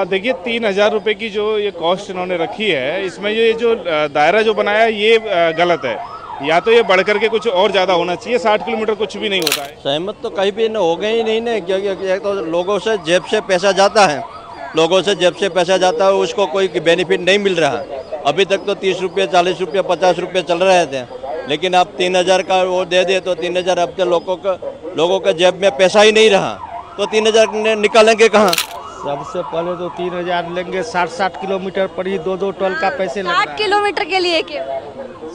देखिए 3,000 रुपये की जो ये कॉस्ट इन्होंने रखी है, इसमें ये जो दायरा जो बनाया है ये गलत है। या तो ये बढ़ करके कुछ और ज़्यादा होना चाहिए। 60 किलोमीटर कुछ भी नहीं होता है। सहमत तो कहीं भी हो गए ही नहीं ना, क्योंकि एक तो लोगों से जेब से पैसा जाता है, लोगों से जेब से पैसा जाता है, उसको कोई बेनिफिट नहीं मिल रहा। अभी तक तो 30 रुपये 40 रुपये 50 रुपये चल रहे थे, लेकिन अब 3,000 का वो दे दे तो 3,000 अब तो लोगों के जेब में पैसा ही नहीं रहा, तो 3,000 निकालेंगे कहाँ। सबसे पहले तो 3,000 लेंगे। 60 किलोमीटर पर ही दो टोल का पैसे लग रहा 60 है। किलोमीटर के लिए क्यों?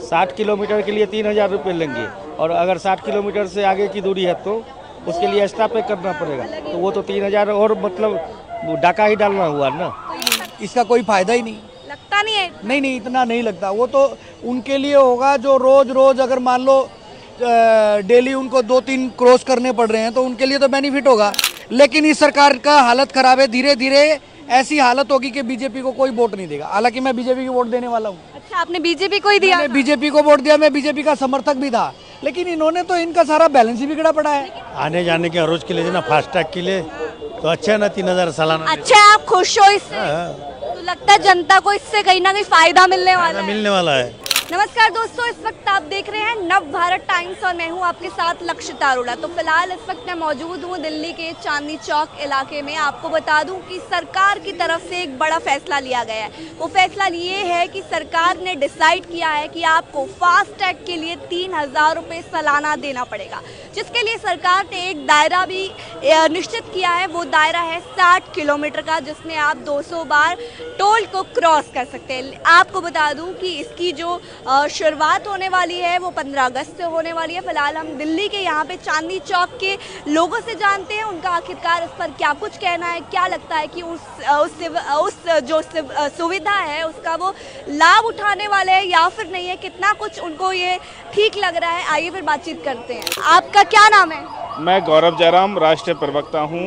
60 किलोमीटर के लिए 3,000 रुपये लेंगे, और अगर 60 किलोमीटर से आगे की दूरी है तो उसके लिए एक्स्ट्रा पे करना पड़ेगा। तो वो तो 3,000 और मतलब डाका ही डालना हुआ ना। इसका कोई फायदा ही नहीं। लगता नहीं है। नहीं, इतना नहीं लगता। वो तो उनके लिए होगा जो रोज अगर मान लो डेली उनको 2-3 क्रॉस करने पड़ रहे हैं तो उनके लिए तो बेनिफिट होगा। लेकिन इस सरकार का हालत खराब है। धीरे धीरे ऐसी हालत होगी कि बीजेपी को कोई वोट नहीं देगा। हालांकि मैं बीजेपी को वोट देने वाला हूँ। अच्छा, आपने बीजेपी को ही दिया? मैंने बीजेपी को वोट दिया, मैं बीजेपी का समर्थक भी था, लेकिन इन्होंने तो इनका सारा बैलेंस ही बिगड़ा पड़ा है। आने जाने के रोज के लिए ना, फास्टैग के लिए तो अच्छा है ना, 3,000 सालाना अच्छा, आप खुश हो इससे? तो लगता है जनता को इससे कहीं ना कहीं फायदा मिलने वाला है। मिलने वाला है। नमस्कार दोस्तों, इस वक्त आप देख रहे हैं नव भारत टाइम्स और मैं हूं आपके साथ लक्षिता अरोड़ा। तो फिलहाल इस वक्त मैं मौजूद हूं दिल्ली के चांदनी चौक इलाके में। आपको बता दूं कि सरकार की तरफ से एक बड़ा फैसला लिया गया है। वो फैसला ये है कि सरकार ने डिसाइड किया है कि आपको फास्टैग के लिए 3,000 रुपये सालाना देना पड़ेगा, जिसके लिए सरकार ने एक दायरा भी निश्चित किया है। वो दायरा है 60 किलोमीटर का, जिसमें आप 200 बार टोल को क्रॉस कर सकते हैं। आपको बता दूं कि इसकी जो शुरुआत होने वाली है वो 15 अगस्त से होने वाली है। फिलहाल हम दिल्ली के यहाँ पे चांदनी चौक के लोगों से जानते हैं उनका आखिरकार इस पर क्या कुछ कहना है। क्या लगता है कि उस जो सुविधा है उसका वो लाभ उठाने वाले हैं या फिर नहीं है, कितना कुछ उनको ये ठीक लग रहा है। आइए फिर बातचीत करते हैं। आपका क्या नाम है? मैं गौरव जयराम, राष्ट्रीय प्रवक्ता हूँ,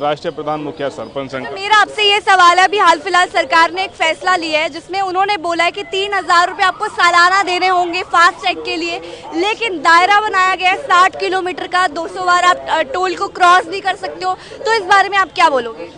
राष्ट्रीय प्रधान मुखिया सरपंच संघ। मेरा आपसे ये सवाल है, अभी हाल फिलहाल सरकार ने एक फैसला लिया है जिसमें उन्होंने बोला है कि 3,000 रुपये आपको सालाना देने होंगे फास्टैग के लिए, लेकिन दायरा बनाया गया है 60 किलोमीटर का। 200 बार आप टोल को क्रॉस भी कर सकते हो। तो इस बारे में आप क्या बोलोगे?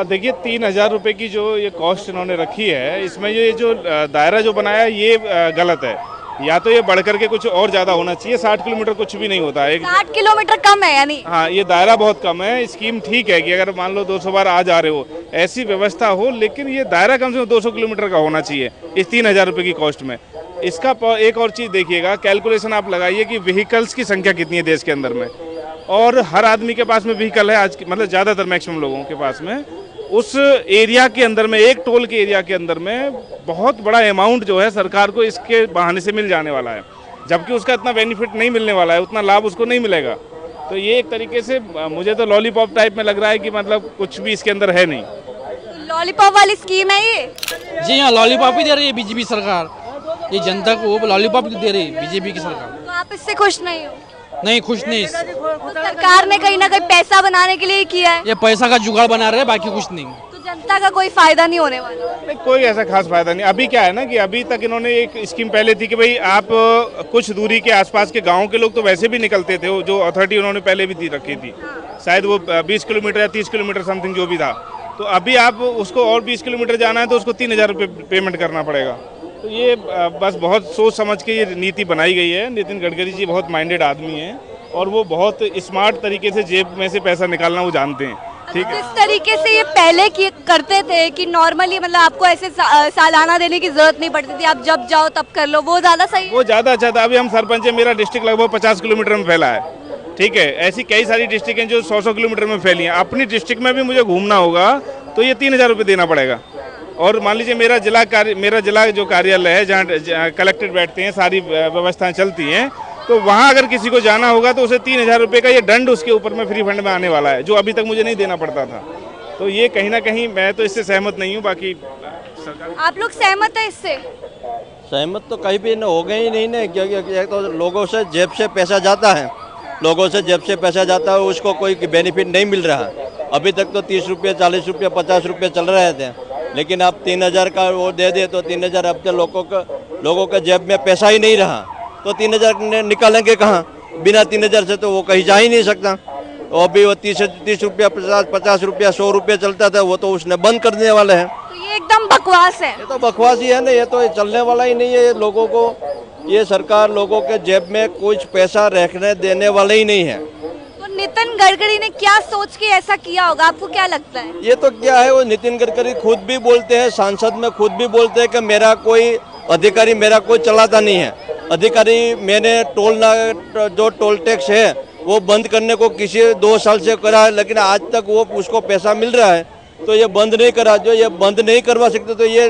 देखिए 3,000 रुपये की जो ये कॉस्ट इन्होंने रखी है, इसमें ये जो दायरा जो बनाया है ये गलत है। या तो ये बढ़ करके कुछ और ज़्यादा होना चाहिए। 60 किलोमीटर कुछ भी नहीं होता है। 60 किलोमीटर कम है यानी? हाँ, ये दायरा बहुत कम है। स्कीम ठीक है कि अगर मान लो 200 बार आ जा रहे हो, ऐसी व्यवस्था हो, लेकिन ये दायरा कम से कम 200 किलोमीटर का होना चाहिए इस 3,000 रुपये की कॉस्ट में। इसका एक और चीज़ देखिएगा, कैलकुलेशन आप लगाइए कि व्हीकल्स की संख्या कितनी है देश के अंदर में, और हर आदमी के पास में व्हीकल है आज की, मतलब ज़्यादातर मैक्सिमम लोगों के पास में। उस एरिया के अंदर में, एक टोल के एरिया के अंदर में बहुत बड़ा अमाउंट जो है सरकार को इसके बहाने से मिल जाने वाला है, जबकि उसका इतना बेनिफिट नहीं मिलने वाला है, उतना लाभ उसको नहीं मिलेगा। तो ये एक तरीके से मुझे तो लॉलीपॉप टाइप में लग रहा है कि मतलब कुछ भी इसके अंदर है नहीं। लॉलीपॉप वाली स्कीम है ये? जी हाँ, लॉलीपॉप ही दे रही है बीजेपी सरकार। ये जनता को लॉलीपॉप दे रही है बीजेपी की सरकार। तो आप इससे खुश नहीं हो? नहीं, खुश नहीं। तो सरकार ने कहीं ना कहीं पैसा बनाने के लिए किया है। ये पैसा का जुगाड़ बना रहे हैं, बाकी कुछ नहीं। तो जनता का कोई फायदा नहीं होने वाला? नहीं, कोई ऐसा खास फायदा नहीं। अभी क्या है ना कि अभी तक इन्होंने एक स्कीम पहले थी कि भाई आप कुछ दूरी के आसपास के गांव के लोग तो वैसे भी निकलते थे, जो अथॉरिटी उन्होंने पहले भी रखी थी, शायद वो 20 किलोमीटर या 30 किलोमीटर समथिंग जो भी था। तो अभी आप उसको और 20 किलोमीटर जाना है तो उसको 3,000 रुपये पेमेंट करना पड़ेगा। तो ये बस बहुत सोच समझ के ये नीति बनाई गई है। नितिन गडकरी जी बहुत माइंडेड आदमी हैं और वो बहुत स्मार्ट तरीके से जेब में से पैसा निकालना वो जानते हैं। ठीक है, किस तरीके से ये पहले करते थे कि नॉर्मली मतलब आपको ऐसे सालाना देने की जरूरत नहीं पड़ती थी, आप जब जाओ तब कर लो, वो ज्यादा सही है? वो ज़्यादा अच्छा था। अभी हम सरपंच है, मेरा डिस्ट्रिक्ट लगभग 50 किलोमीटर में फैला है। ठीक है, ऐसी कई सारी डिस्ट्रिक्ट हैं जो 100-100 किलोमीटर में फैली हैं। अपनी डिस्ट्रिक्ट में भी मुझे घूमना होगा तो ये 3,000 रुपये देना पड़ेगा। और मान लीजिए मेरा जिला जो कार्यालय है, जहाँ कलेक्टेड बैठते हैं, सारी व्यवस्थाएं चलती हैं, तो वहाँ अगर किसी को जाना होगा तो उसे 3,000 रुपये का ये दंड उसके ऊपर में फ्री फंड में आने वाला है, जो अभी तक मुझे नहीं देना पड़ता था। तो ये कहीं ना कहीं मैं तो इससे सहमत नहीं हूँ। बाकी सरकार, आप लोग सहमत है इससे? सहमत तो कहीं भी हो गए ही नहीं ना, क्योंकि एक तो लोगों से जेब से पैसा जाता है, लोगों से जेब से पैसा जाता है, उसको कोई बेनिफिट नहीं मिल रहा। अभी तक तो 30 रुपये 40 रुपये 50 रुपये चल रहे थे, लेकिन अब 3,000 का वो दे दे तो 3,000 अब तो लोगों के जेब में पैसा ही नहीं रहा, तो 3,000 निकालेंगे कहाँ। बिना 3,000 से तो वो कहीं जा ही नहीं सकता। तो अभी वो 30 रुपया 50 रुपया 100 रुपया चलता था, वो तो उसने बंद करने वाले हैं। तो ये एकदम बकवास है। ये तो बकवास ही है ना, ये तो चलने वाला ही नहीं है। ये लोगों को, ये सरकार लोगों के जेब में कुछ पैसा रखने देने वाले ही नहीं है। तो नितिन गडकरी ने क्या सोच के ऐसा किया होगा, आपको क्या लगता है? ये तो क्या है, वो नितिन गडकरी खुद भी बोलते हैं, सांसद में खुद भी बोलते हैं कि मेरा कोई अधिकारी मेरा कोई चलाता नहीं है। अधिकारी मैंने जो टोल टैक्स है वो बंद करने को किसी 2 साल से करा है, लेकिन आज तक वो उसको पैसा मिल रहा है, तो ये बंद नहीं करा। जो ये बंद नहीं करवा सकते तो ये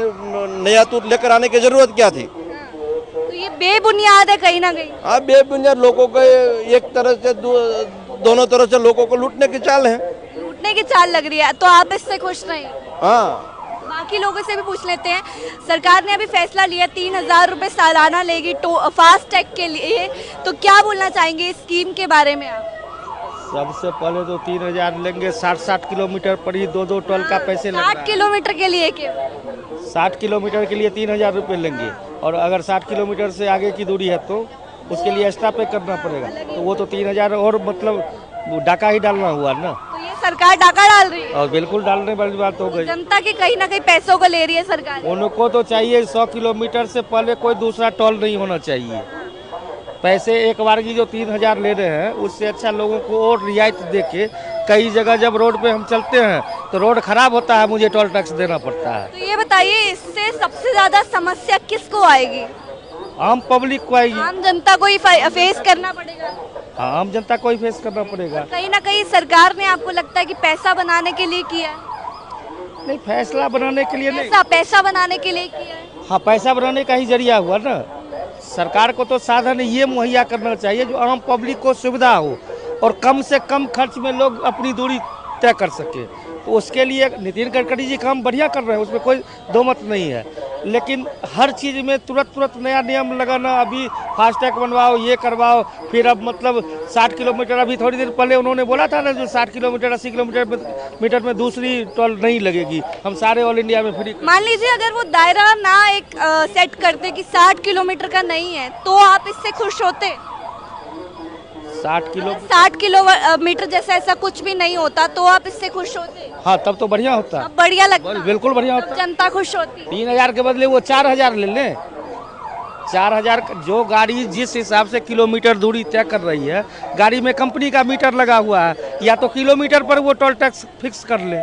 नया टूल लेकर आने की जरूरत क्या थी? तो ये बेबुनियाद है कहीं ना कहीं। हाँ, बेबुनियाद लोगों को एक तरह से दोनों तरह से लोगों को लूटने की चाल है। लूटने की चाल लग रही है, तो आप इससे खुश नहीं? हाँ, बाकी लोगों से भी पूछ लेते हैं। सरकार ने अभी फैसला लिया 3000 रुपये सालाना लेगी फास्ट टैग के लिए, तो क्या बोलना चाहेंगे इस स्कीम के बारे में आप? सबसे पहले तो 3000 लेंगे, 60 किलोमीटर पर ही 2 टोल का पैसे लग रहा 60 है। किलोमीटर के लिए क्यों? 60 किलोमीटर के लिए 3000 रुपये लेंगे, और अगर 60 किलोमीटर से आगे की दूरी है तो उसके लिए एक्स्ट्रा पे करना पड़ेगा। तो वो तो 3000 और मतलब डाका ही डालना हुआ ना। तो ये सरकार डाका डाल रही है और बिल्कुल डालने वाली बात हो गई। जनता के कहीं ना कहीं पैसों को ले रही है सरकार। उनको तो चाहिए 100 किलोमीटर से पहले कोई दूसरा टोल नहीं होना चाहिए। पैसे एक बार की जो 3000 ले रहे हैं, उससे अच्छा लोगों को और रियायत देके, कई जगह जब रोड पे हम चलते हैं तो रोड खराब होता है, मुझे टोल टैक्स देना पड़ता है। तो ये बताइए, इससे सबसे ज्यादा समस्या किसको आएगी? आम पब्लिक को आएगी। आम जनता को ही फेस करना पड़ेगा। हाँ, आम जनता को ही फेस करना पड़ेगा। कहीं ना कहीं सरकार ने, आपको लगता है कि पैसा बनाने के लिए किया है? नहीं, फैसला बनाने के लिए नहीं। पैसा बनाने के लिए किया है। हाँ, पैसा बनाने का ही जरिया हुआ ना। सरकार को तो साधन ये मुहैया करना चाहिए जो आम पब्लिक को सुविधा हो और कम से कम खर्च में लोग अपनी दूरी तय कर सके। तो उसके लिए नितिन गडकरी जी काम बढ़िया कर रहे हैं, उसमें कोई दो मत नहीं है। लेकिन हर चीज़ में तुरंत नया नियम लगाना, अभी फास्टैग बनवाओ, ये करवाओ, फिर अब मतलब 60 किलोमीटर, अभी थोड़ी देर पहले उन्होंने बोला था ना जो 60 किलोमीटर 80 किलोमीटर में दूसरी टोल नहीं लगेगी, हम सारे ऑल इंडिया में फ्री। मान लीजिए अगर वो दायरा ना एक सेट करते कि 60 किलोमीटर का नहीं है, तो आप इससे खुश होते? 60 किलोमीटर जैसा ऐसा कुछ भी नहीं होता तो आप इससे खुश होते? हाँ, तब तो बढ़िया होता। अब बढ़िया लगता, बिल्कुल बढ़िया होता। जनता खुश होती। 3000 के बदले वो 4000 ले लें। 4000 जो गाड़ी जिस हिसाब से किलोमीटर दूरी तय कर रही है, गाड़ी में कंपनी का मीटर लगा हुआ है, या तो किलोमीटर पर वो टोल टैक्स फिक्स कर ले,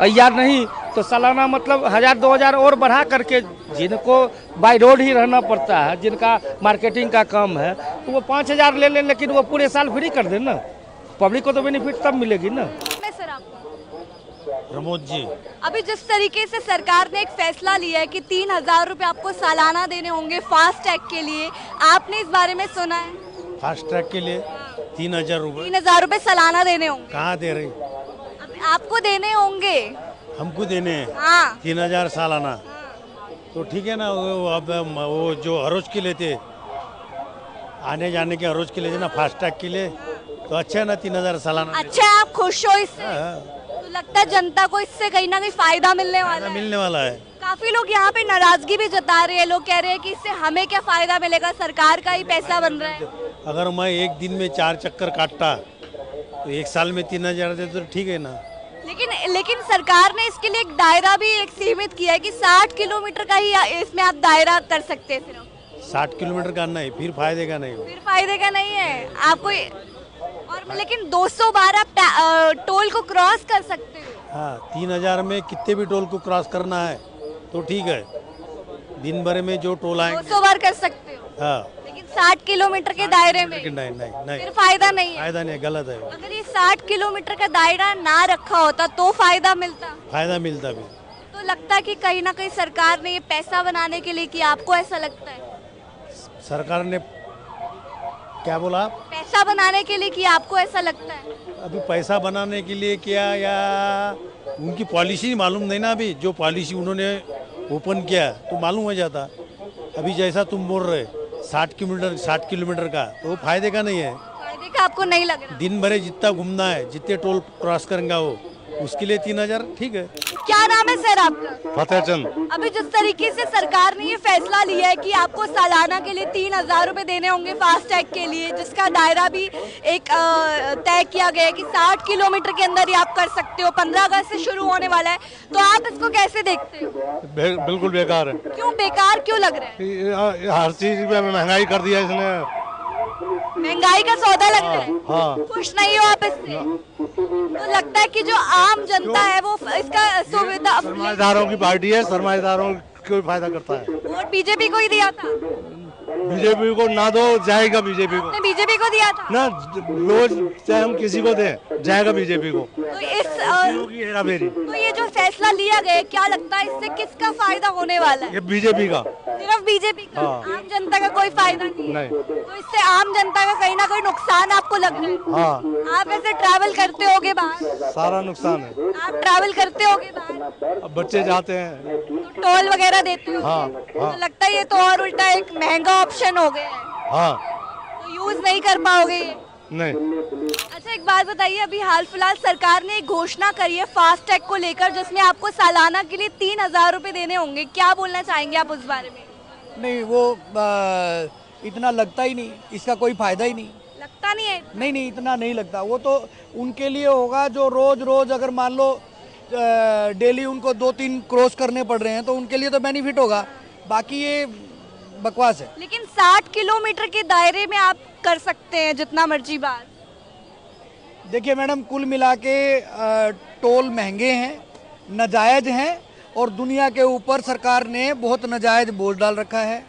या नहीं तो सालाना मतलब 1000-2000 और बढ़ा करके, जिनको बाई रोड ही रहना पड़ता है, जिनका मार्केटिंग का काम है, तो वो 5000 ले लें, लेकिन वो पूरे साल फ्री कर दें ना। पब्लिक को तो बेनिफिट तब मिलेगी ना। सर, आपका प्रमोद जी, अभी जिस तरीके से सरकार ने एक फैसला लिया है कि 3000 रुपये आपको सालाना देने होंगे फास्ट टैग के लिए, आपने इस बारे में सुना है? फास्ट ट्रैक के लिए 3000 रुपये 3000 रुपये सालाना देने होंगे। कहाँ दे रही? अब आपको देने होंगे। हमको देने हैं हाँ 3000 सालाना, तो ठीक है ना। अब वो जो हर रोज के लिए थे, आने जाने के हर रोज के लिए थे ना, फास्ट टैग के लिए, तो अच्छा है ना 3000 सालाना। अच्छा, आप खुश हो इससे? तो लगता है जनता को इससे कहीं ना कहीं फायदा मिलने वाला है। मिलने वाला है। काफी लोग यहाँ पे नाराजगी भी जता रहे हैं, लोग कह रहे हैं कि इससे हमें क्या फायदा मिलेगा, सरकार का ही पैसा बन रहा है। अगर मैं एक दिन में 4 चक्कर काटता तो एक साल में 3000 दे तो ठीक है ना। लेकिन सरकार ने इसके लिए एक दायरा भी एक सीमित किया है कि 60 किलोमीटर का ही इसमें आप दायरा कर सकते हैं। सिर्फ 60 किलोमीटर का नहीं, फिर फायदे का नहीं। फिर फायदे का नहीं है आपको। और लेकिन 200 बार आप टोल को क्रॉस कर सकते हो। हाँ, 3000 में कितने भी टोल को क्रॉस करना है तो ठीक है, दिन भर में जो टोल आएंगे 200 बार कर सकते हो। हाँ, लेकिन 60 किलोमीटर के दायरे में नहीं, फिर फायदा नहीं है। फायदा नहीं, गलत है। अगर ये 60 किलोमीटर का दायरा ना रखा होता तो फायदा मिलता? फायदा मिलता भी। तो लगता है कि कहीं ना कहीं सरकार ने ये पैसा बनाने के लिए किया, आपको ऐसा लगता है? सरकार ने क्या बोला? पैसा बनाने के लिए किया, आपको ऐसा लगता है? अभी पैसा बनाने के लिए किया या उनकी पॉलिसी मालूम नहीं ना। अभी जो पॉलिसी उन्होंने ओपन किया तो मालूम हो जाता। अभी जैसा तुम बोल रहे 60 किलोमीटर का, तो वो फायदे का नहीं है। फायदे का आपको नहीं लग रहा? दिन भरे जितना घूमना है, जितने टोल क्रॉस करेंगे वो उसके लिए 3000 ठीक है। क्या नाम है सर आपका? फतेह चंद। अभी जिस तरीके से सरकार ने ये फैसला लिया है कि आपको सालाना के लिए 3000 रुपए देने होंगे फास्टैग के लिए, जिसका दायरा भी एक तय किया गया है कि 60 किलोमीटर के अंदर ही आप कर सकते हो, 15 अगस्त से शुरू होने वाला है, तो आप इसको कैसे देखते हो? बिल्कुल बेकार है। क्यों बेकार क्यों लग रहा है? हर चीज में महंगाई कर दिया इसने। महंगाई का सौदा लग रहा है। हाँ। खुश नहीं हो आप इससे? तो लगता है कि जो आम जनता है वो इसका सुविधा, सरमाएदारों की पार्टी है, सरमाएदारों को फायदा करता है। वोट बीजेपी को ही दिया था। बीजेपी को ना दो, जाएगा बीजेपी को। आपने बीजेपी को दिया था ना रोज चाहे हम किसी को दें, जाएगा बीजेपी को। तो इस हेरा फेरी। तो ये जो फैसला लिया गया है, क्या लगता है इससे किसका फायदा होने वाला है? ये बीजेपी का। सिर्फ बीजेपी का? हाँ। आम जनता का कोई फायदा नहीं? नहीं। तो इससे आम जनता का कहीं ना कहीं नुकसान आपको लग रहा है? हाँ। आप ऐसे ट्रैवल करते होगे बाहर? सारा नुकसान है। आप ट्रैवल करते होगे बाहर? अब बच्चे जाते हैं तो टोल वगैरह देते हो? हाँ, हाँ। तो लगता है ये तो और उल्टा एक महंगा ऑप्शन हो गया है, हाँ। तो यूज नहीं कर पाओगे ये? नहीं। अच्छा एक बात बताइए, अभी हाल फिलहाल सरकार ने एक घोषणा करी है फास्टैग को लेकर, जिसमें आपको सालाना के लिए 3000 रुपए देने होंगे, क्या बोलना चाहेंगे आप उस बारे में? नहीं वो इतना लगता ही नहीं, इसका कोई फायदा ही नहीं। लगता नहीं है? नहीं इतना नहीं लगता। वो तो उनके लिए होगा जो रोज रोज अगर मान लो डेली उनको 2-3 क्रॉस करने पड़ रहे हैं, तो उनके लिए तो बेनिफिट होगा, बाकी ये बकवास है। लेकिन 60 किलोमीटर के दायरे में आप कर सकते हैं जितना मर्जी बार। देखिए मैडम, कुल मिला के टोल महंगे हैं, नाजायज हैं, और दुनिया के ऊपर सरकार ने बहुत नाजायज बोझ डाल रखा है।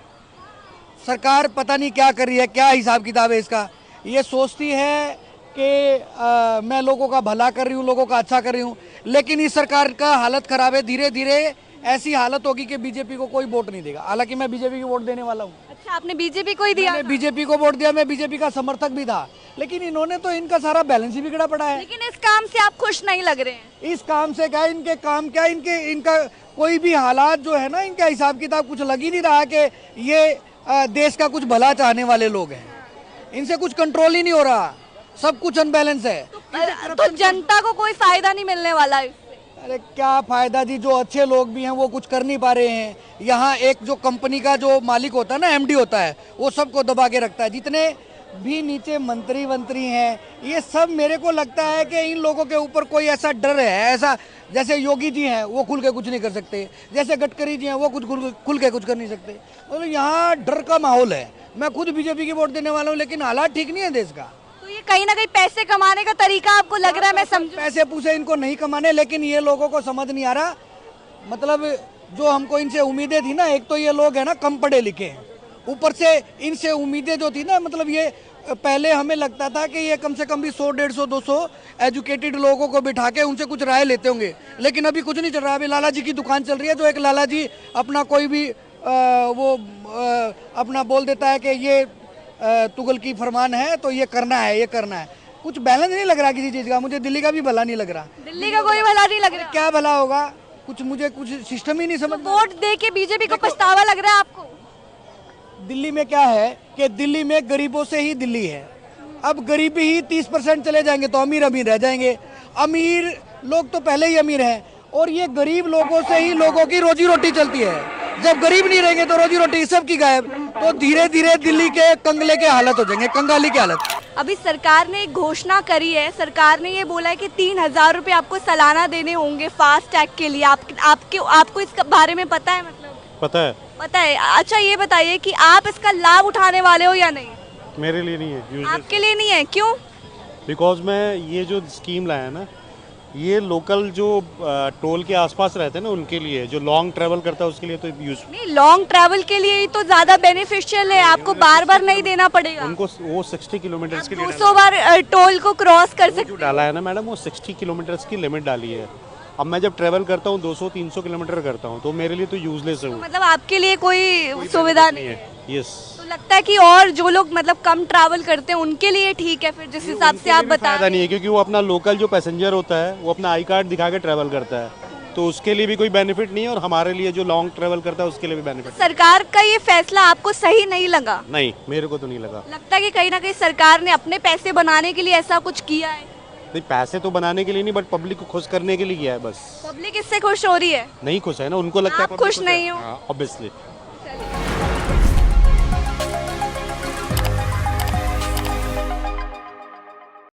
सरकार पता नहीं क्या कर रही है, क्या हिसाब किताब है इसका। ये सोचती है कि मैं लोगों का भला कर रही हूँ, लोगों का अच्छा कर रही हूँ, लेकिन इस सरकार का हालत ख़राब है। धीरे धीरे ऐसी हालत होगी कि बीजेपी को कोई वोट नहीं देगा। हालांकि मैं बीजेपी को वोट देने वाला हूँ। अच्छा, आपने बीजेपी को ही दिया? मैंने बीजेपी को वोट दिया, मैं बीजेपी का समर्थक भी था, लेकिन इन्होंने तो इनका सारा बैलेंस ही बिगड़ा पड़ा है। लेकिन इस काम से आप खुश नहीं लग रहे हैं? इस काम से क्या, इनके काम क्या, इनका कोई भी हालात जो है ना, इनका हिसाब किताब कुछ लग ही नहीं रहा कि ये देश का कुछ भला चाहने वाले लोग हैं। इनसे कुछ कंट्रोल ही नहीं हो रहा, सब कुछ अनबैलेंस है। तो जनता को कोई फायदा नहीं मिलने वाला इससे? अरे क्या फायदा जी, जो अच्छे लोग भी हैं वो कुछ कर नहीं पा रहे हैं। यहाँ एक जो कंपनी का जो मालिक होता है ना, एमडी होता है, वो सबको दबा के रखता है। जितने भी नीचे मंत्री वंत्री हैं, ये सब मेरे को लगता है कि इन लोगों के ऊपर कोई ऐसा डर है, ऐसा जैसे योगी जी हैं वो खुल के कुछ नहीं कर सकते, जैसे गडकरी जी हैं वो कुछ खुल के कुछ कर नहीं सकते। मतलब यहाँ डर का माहौल है। मैं खुद बीजेपी की वोट देने वाला हूँ, लेकिन हालात ठीक नहीं है देश का। तो ये कहीं ना कहीं पैसे कमाने का तरीका आपको लग रहा है? मैं समझ, पैसे पूसे इनको नहीं कमाने, लेकिन ये लोगों को समझ नहीं आ रहा। मतलब जो हमको इनसे उम्मीदें थी ना, एक तो ये लोग है ना कम पढ़े लिखे हैं, ऊपर से इनसे उम्मीदें जो थी ना, मतलब ये पहले हमें लगता था कि ये कम से कम भी 100, 150, 200 एजुकेटेड लोगों को बिठा के उनसे कुछ राय लेते होंगे, लेकिन अभी कुछ नहीं चल रहा। अभी लाला जी की दुकान चल रही है, जो एक लाला जी अपना कोई भी अपना बोल देता है कि ये तुगल की फरमान है तो ये करना है, ये करना है। कुछ बैलेंस नहीं लग रहा किसी चीज़ का। मुझे दिल्ली का भी भला नहीं लग रहा। दिल्ली का कोई भला नहीं लग रहा? क्या भला होगा, कुछ मुझे कुछ सिस्टम ही नहीं समझ। वोट दे के बीजेपी को पछतावा लग रहा है आपको? दिल्ली में क्या है कि दिल्ली में गरीबों से ही दिल्ली है। अब गरीबी ही 30% चले जाएंगे तो अमीर अमीर रह जाएंगे। अमीर लोग तो पहले ही अमीर हैं, और ये गरीब लोगों से ही लोगों की रोजी रोटी चलती है। जब गरीब नहीं रहेंगे तो रोजी रोटी सबकी गायब, तो धीरे धीरे दिल्ली के कंगले के हालत हो जाएंगे, कंगाली की हालत। अभी सरकार ने एक घोषणा करी है, सरकार ने ये बोला है कि 3000 रुपये आपको सालाना देने होंगे फास्टैग के लिए। आपको इस बारे में पता है? मतलब पता है। पता है। अच्छा ये बताइए कि आप इसका लाभ उठाने वाले हो या नहीं? मेरे लिए नहीं है। आपके लिए नहीं है, क्यों? बिकॉज मैं ये जो स्कीम लाया है ना, ये लोकल जो टोल के आसपास रहते हैं ना उनके लिए, जो लॉन्ग ट्रैवल करता है उसके लिए तो यूज नहीं, लॉन्ग ट्रैवल के लिए ही तो ज्यादा बेनिफिशियल है, आपको बार बार नहीं देना पड़ेगा। उनको वो 60 किलोमीटर के लिए 200 बार टोल को क्रॉस कर सकते। जो डाला है ना मैडम, वो 60 किलोमीटर की लिमिट डाली है। अब मैं जब ट्रैवल करता हूँ 200-300 किलोमीटर करता हूँ, तो मेरे लिए तो यूजलेस है वो। मतलब आपके लिए कोई सुविधा नहीं है? यस। तो लगता है कि और जो लोग मतलब कम ट्रैवल करते हैं उनके लिए ठीक है फिर, जिस हिसाब से आप बता फायदा नहीं है, क्योंकि वो अपना लोकल जो पैसेंजर होता है वो अपना आई कार्ड दिखा के ट्रैवल करता है, तो उसके लिए भी कोई बेनिफिट नहीं है, और हमारे लिए जो लॉन्ग ट्रैवल करता है उसके लिए भी बेनिफिट। सरकार का ये फैसला आपको सही नहीं लगा? नहीं, मेरे को तो नहीं लगा। लगता है कि कहीं ना कहीं सरकार ने अपने पैसे बनाने के लिए ऐसा कुछ किया है? नहीं, पैसे तो बनाने के लिए नहीं, बट पब्लिक को खुश करने के लिए किया है बस। पब्लिक इससे खुश हो रही है? नहीं खुश है ना, उनको लगता है आप खुश नहीं हो? ऑब्वियसली